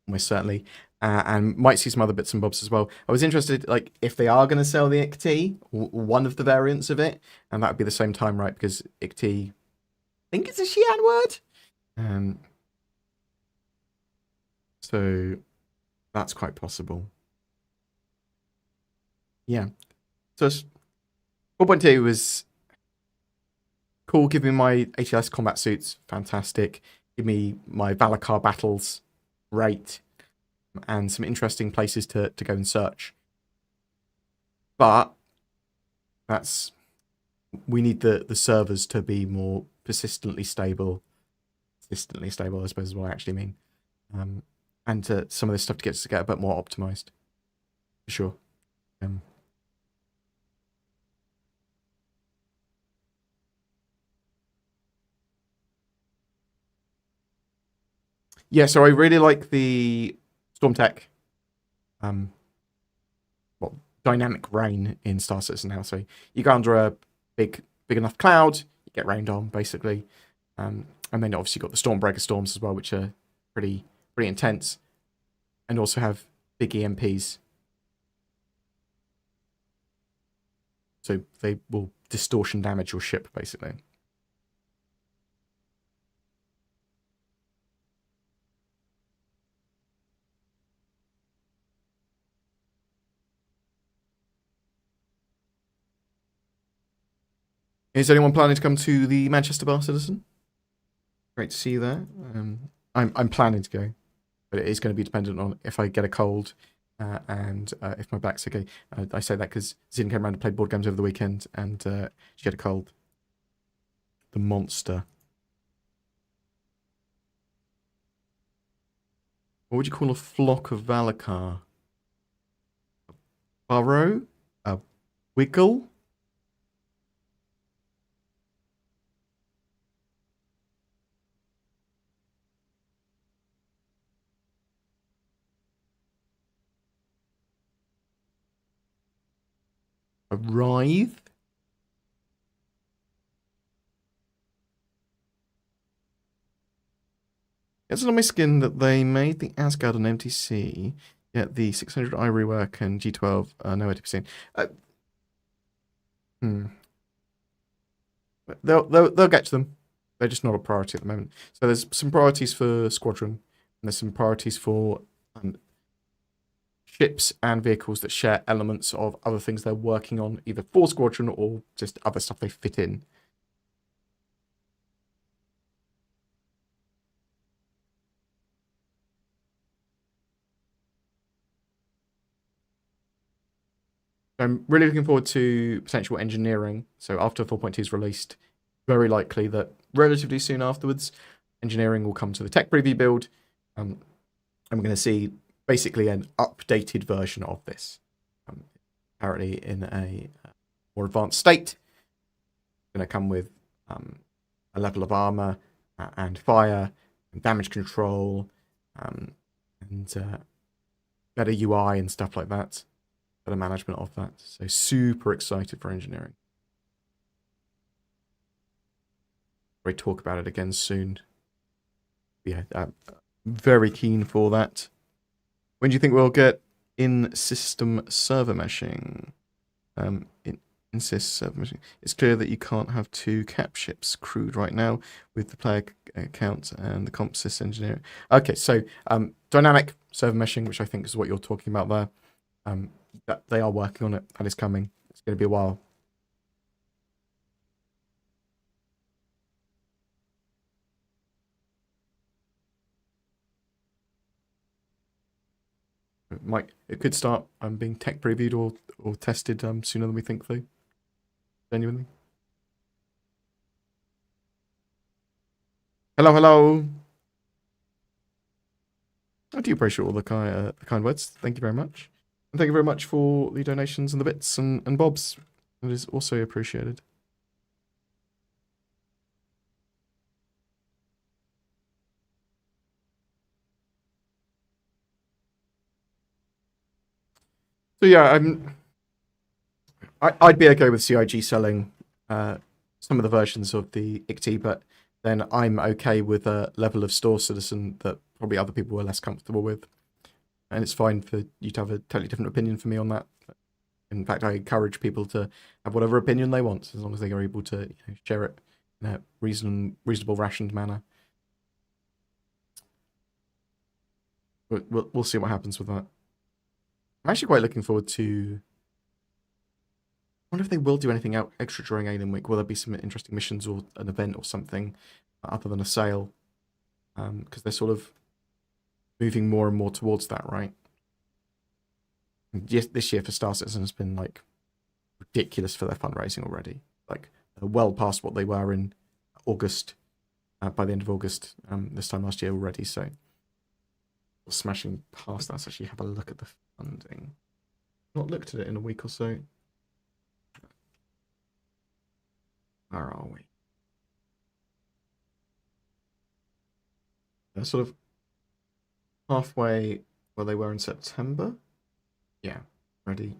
S1: almost certainly, and might see some other bits and bobs as well. I was interested, like, if they are going to sell the ICT, one of the variants of it, and that would be the same time, right? Because ICT, I think it's a Xi'an word. So that's quite possible. Yeah. So 4.2 was cool. Give me my ATLS combat suits, fantastic. Give me my Valakar battles, great. And some interesting places to go and search. But that's we need the servers to be more persistently stable. Persistently stable, I suppose is what I actually mean. And to some of this stuff to get a bit more optimized. For sure. Yeah, so I really like the Storm Tech well, dynamic rain in Star Citizen now. So you go under a big enough cloud, you get rained on basically, and then obviously you've got the Stormbreaker storms as well, which are pretty intense, and also have big EMPs, so they will distortion damage your ship basically. Is anyone planning to come to the Manchester Bar, Citizen? Great to see you there. I'm planning to go, but it is going to be dependent on if I get a cold and if my back's okay. I say that because Zin came around and played board games over the weekend, and she had a cold. The monster. What would you call a flock of Valakar? A burrow? A wiggle? A writhe? It's on my skin that they made the Asgard on MTC, yet the 600 eye rework and G12 are nowhere to be seen. Hmm. They'll get to them. They're just not a priority at the moment. So there's some priorities for Squadron, and there's some priorities for ships and vehicles that share elements of other things they're working on, either for Squadron or just other stuff they fit in. I'm really looking forward to potential engineering. So after 4.2 is released, very likely that relatively soon afterwards, engineering will come to the tech preview build. And we're going to see basically an updated version of this. Apparently in a more advanced state. It's going to come with a level of armor and fire and damage control and better UI and stuff like that. Better management of that. So super excited for engineering. We talk about it again soon. Yeah, very keen for that. When do you think we'll get in-system server meshing? In-sys server meshing. It's clear that you can't have two cap ships crewed right now with the player count and the comp sys engineering. Okay, so dynamic server meshing, which I think is what you're talking about there. That they are working on it. That is coming. It's going to be a while. It could start being tech previewed or tested sooner than we think, though. Genuinely. Hello, hello. I do appreciate all the kind words. Thank you very much. And thank you very much for the donations and the bits and bobs. It is also appreciated. So yeah, I'd be okay with CIG selling some of the versions of the ICT, but then I'm okay with a level of store citizen that probably other people were less comfortable with. And it's fine for you to have a totally different opinion from me on that. In fact, I encourage people to have whatever opinion they want, as long as they are able to share it in a reasonable, rationed manner. We'll see what happens with that. I'm actually quite looking forward to. I wonder if they will do anything extra during Alien Week. Will there be some interesting missions or an event or something other than a sale? Because they're sort of moving more and more towards that, right? And yes, this year for Star Citizen has been like ridiculous for their fundraising already. Like well past what they were in August, by the end of August this time last year already. So smashing past that. Let's actually have a look at the funding. Not looked at it in a week or so. Where are we? They're sort of halfway where they were in September. Yeah, ready.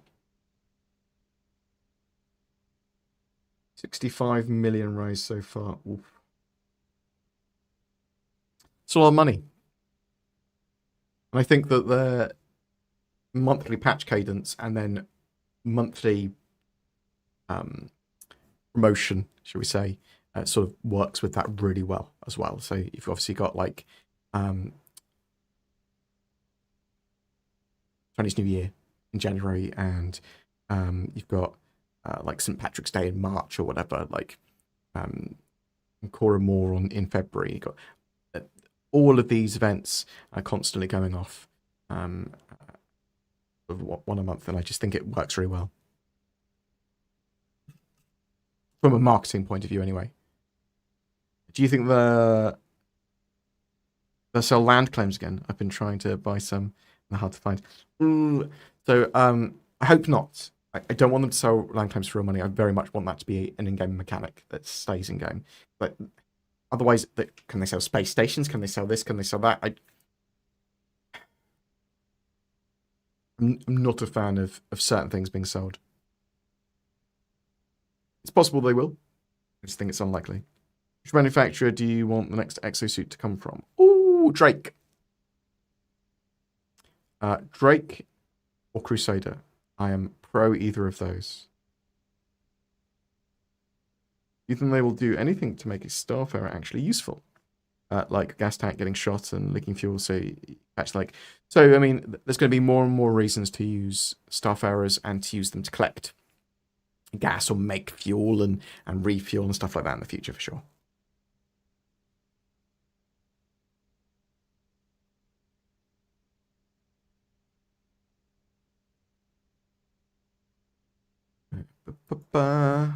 S1: 65 million raised so far. Oof. It's a lot of money. And I think that the monthly patch cadence and then monthly promotion, shall we say, sort of works with that really well as well. So you've obviously got like Chinese New Year in January, and you've got like St. Patrick's Day in March or whatever, like Cora Moore in February. You've got all of these events are constantly going off one a month, and I just think it works really well. From a marketing point of view, anyway. Do you think they'll sell land claims again? I've been trying to buy some. They're hard to find. So I hope not. I don't want them to sell land claims for real money. I very much want that to be an in-game mechanic that stays in game. But otherwise, can they sell space stations? Can they sell this? Can they sell that? I'm not a fan of certain things being sold. It's possible they will. I just think it's unlikely. Which manufacturer do you want the next exosuit to come from? Ooh, Drake. Drake or Crusader. I am pro either of those. Do you think they will do anything to make a Starfarer actually useful? Like a gas tank getting shot and leaking fuel, so actually like... So, I mean, there's going to be more and more reasons to use Starfarers and to use them to collect gas or make fuel and refuel and stuff like that in the future, for sure. Do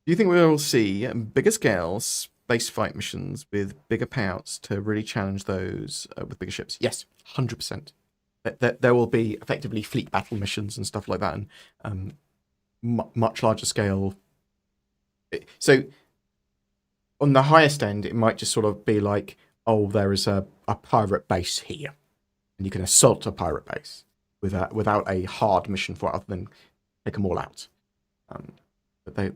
S1: you think we will see bigger scale space fight missions with bigger payouts to really challenge those with bigger ships? Yes, 100%. There will be effectively fleet battle missions and stuff like that, and much larger scale. So on the highest end, it might just sort of be like, oh, there is a pirate base here, and you can assault a pirate base without a hard mission for it other than take them all out. But they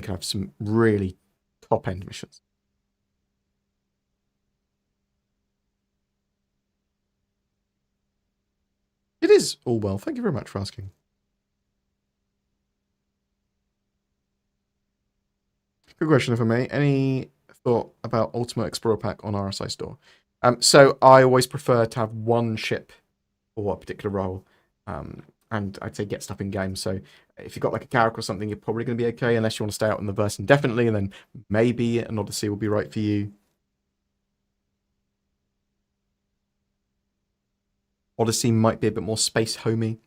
S1: can have some really top end missions. It is all well. Thank you very much for asking. Good question, if I may. Any thought about Ultimate Explorer Pack on RSI Store? So I always prefer to have one ship for a particular role, and I'd say get stuff in game. So if you've got like a Carrack or something, you're probably going to be okay, unless you want to stay out in the verse indefinitely, and then maybe an Odyssey will be right for you. Odyssey might be a bit more space homey.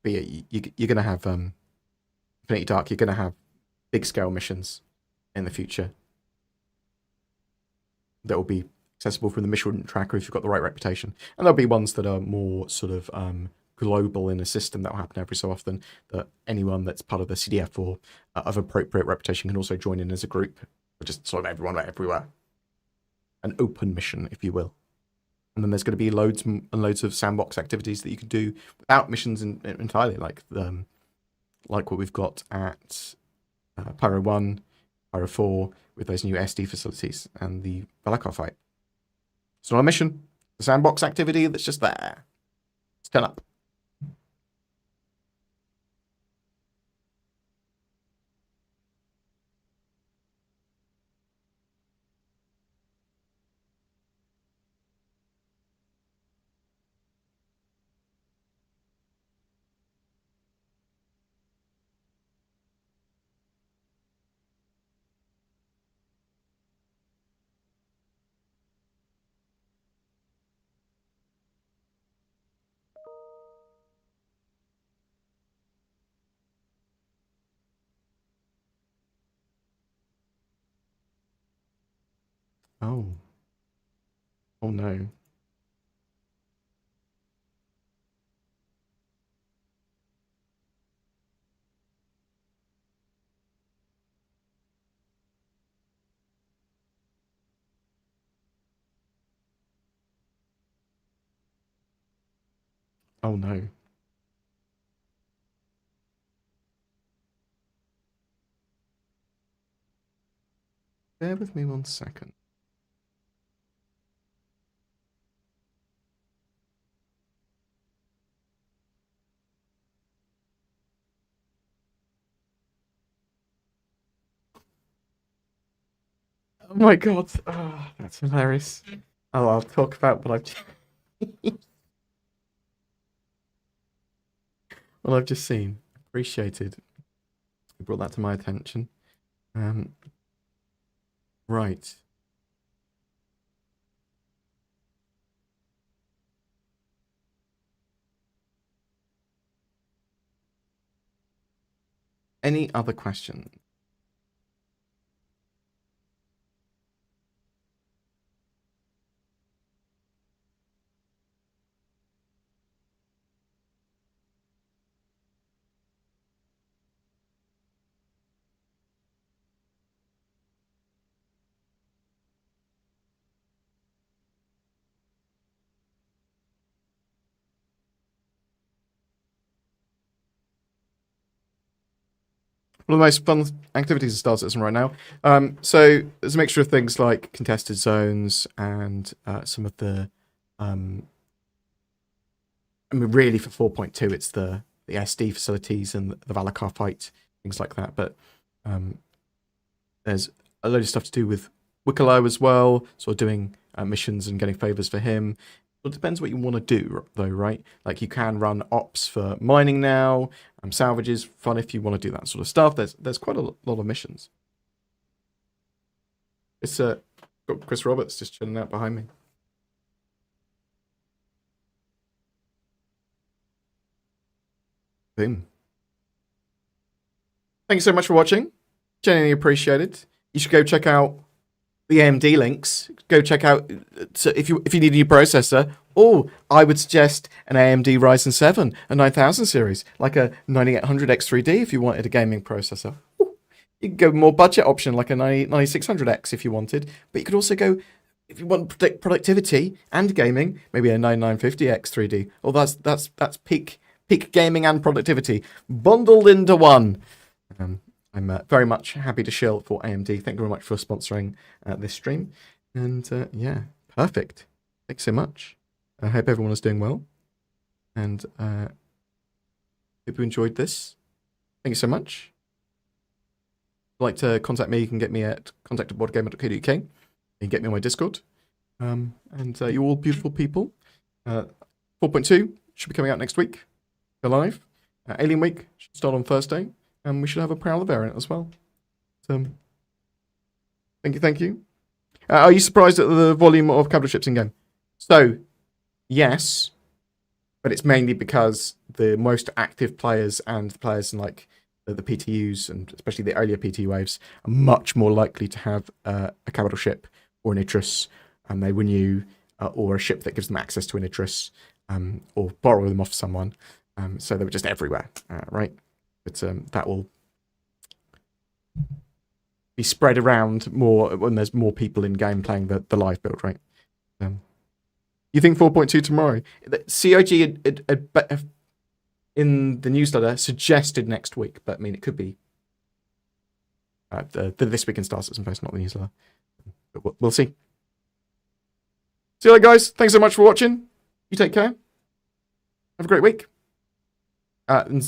S1: But yeah, you're going to have Infinity Dark. You're going to have big scale missions in the future that will be accessible from the mission tracker if you've got the right reputation. And there'll be ones that are more sort of global in a system that will happen every so often, that anyone that's part of the CDF or of appropriate reputation can also join in as a group, or just sort of everyone everywhere. An open mission, if you will. And then there's going to be loads and loads of sandbox activities that you can do without missions entirely, like what we've got at Pyro 1, Pyro 4, with those new SD facilities and the Valakar fight. It's not a mission. It's a sandbox activity that's just there. Let's turn up. Oh. Oh no. Oh no. Bear with me 1 second. Oh my god. Oh, that's hilarious. Oh, I'll talk about what I've just seen. Appreciated. You brought that to my attention. Right. Any other questions? One of the most fun activities in Star Citizen right now. So there's a mixture of things like contested zones and some of the. I mean, really for 4.2, it's the SD facilities and the Valakar fight, things like that. But there's a load of stuff to do with Wicklow as well, sort of doing missions and getting favors for him. It depends what you want to do, though, right? Like, you can run ops for mining now, salvages, fun if you want to do that sort of stuff. There's quite a lot of missions. It's got Chris Roberts just chilling out behind me. Boom. Thank you so much for watching. Genuinely appreciated. You should go check out the AMD links. Go check out, so if you need a new processor, or I would suggest an AMD Ryzen 7, a 9000 series, like a 9800 X3D if you wanted a gaming processor. You could go more budget option like a 9600X if you wanted, but you could also go, if you want productivity and gaming, maybe a 9950 X3D. Or that's peak gaming and productivity bundled into one. I'm very much happy to shill for AMD. Thank you very much for sponsoring this stream. And yeah, perfect. Thanks so much. I hope everyone is doing well. And hope you enjoyed this. Thank you so much. If you'd like to contact me, you can get me at contact@boredgamer.co.uk. You can get me on my Discord. And you're all beautiful people. 4.2 should be coming out next week. Go live. Alien Week should start on Thursday. And we should have a Prowler variant as well. So, thank you. Are you surprised at the volume of capital ships in game? So, yes. but it's mainly because the most active players and the players in like the PTUs and especially the earlier PTU waves are much more likely to have a capital ship or an Idris, and they renew or a ship that gives them access to an Idris, or borrow them off someone. So they were just everywhere, right? But that will be spread around more when there's more people in game playing the live build, right? You think 4.2 tomorrow? COG in the newsletter suggested next week, but I mean it could be this week in Star Citizen Post, not the newsletter. But we'll see. See you later, guys. Thanks so much for watching. You take care. Have a great week. And